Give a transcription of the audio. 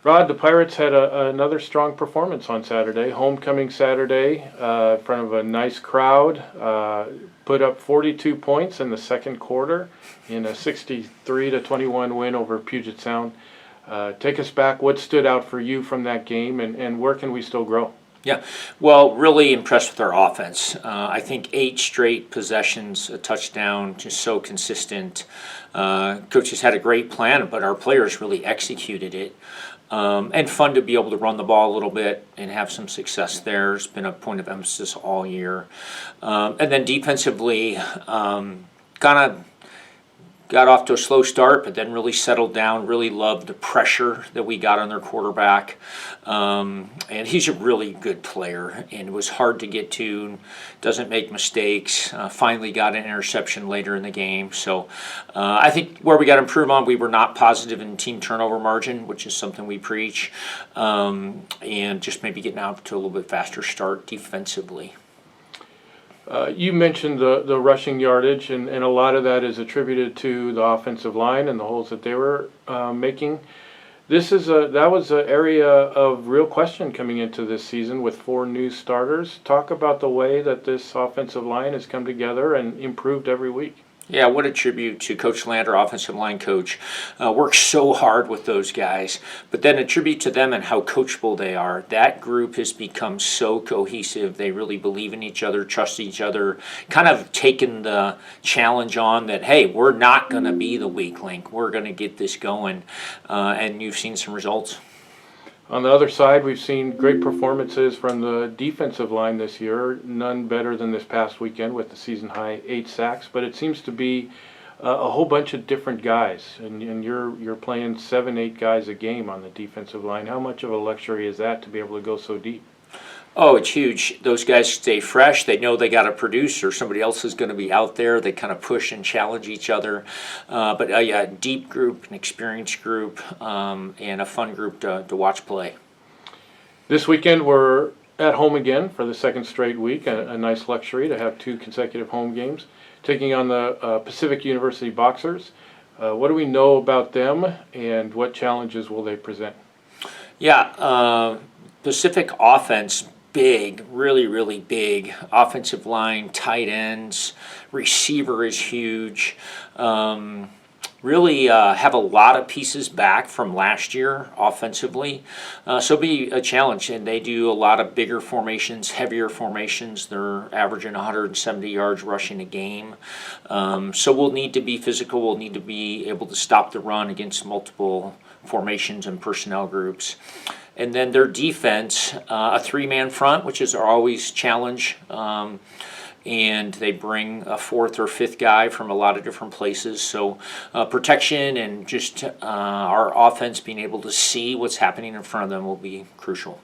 Rod, the Pirates had another strong performance on Saturday, homecoming Saturday, in front of a nice crowd. Put up 42 points in the second quarter in a 63-21 win over Puget Sound. Take us back. What stood out for you from that game, and where can we still grow? Yeah, well, really impressed with our offense. I think 8 straight possessions, a touchdown, just so consistent. Coaches had a great plan, but our players really executed it. And fun to be able to run the ball a little bit and have some success there. It's been a point of emphasis all year. And then defensively, kind of got off to a slow start, but then really settled down. Really loved the pressure that we got on their quarterback. And he's a really good player, and it was hard to get to. Doesn't make mistakes. Finally got an interception later in the game. So I think where we got to improve on, we were not positive in team turnover margin, which is something we preach. And just maybe getting out to a little bit faster start defensively. You mentioned the rushing yardage, and a lot of that is attributed to the offensive line and the holes that they were making. That was an area of real question coming into this season with 4 new starters. Talk about the way that this offensive line has come together and improved every week. Yeah, what a tribute to Coach Lander, offensive line coach. Works so hard with those guys, but then a tribute to them and how coachable they are. That group has become so cohesive. They really believe in each other, trust each other, kind of taken the challenge on that, hey, we're not going to be the weak link. We're going to get this going, and you've seen some results. On the other side, we've seen great performances from the defensive line this year, none better than this past weekend with the season-high 8 sacks, but it seems to be a whole bunch of different guys, and you're playing 7-8 guys a game on the defensive line. How much of a luxury is that to be able to go so deep? Oh, it's huge. Those guys stay fresh. They know they got to produce or somebody else is going to be out there. They kind of push and challenge each other. But yeah, a deep group, an experienced group, and a fun group to watch play. This weekend we're at home again for the second straight week, a nice luxury to have 2 consecutive home games, taking on the Pacific University Boxers. What do we know about them, and what challenges will they present? Yeah, Pacific offense, big, really, really big. Offensive line, tight ends, receiver is huge. Really have a lot of pieces back from last year offensively. So it'll be a challenge, and they do a lot of bigger formations, heavier formations. They're averaging 170 yards rushing a game. So we'll need to be physical. We'll need to be able to stop the run against multiple formations and personnel groups. And then their defense, a 3-man front, which is always challenge. And they bring a 4th or 5th guy from a lot of different places. So protection and just our offense being able to see what's happening in front of them will be crucial.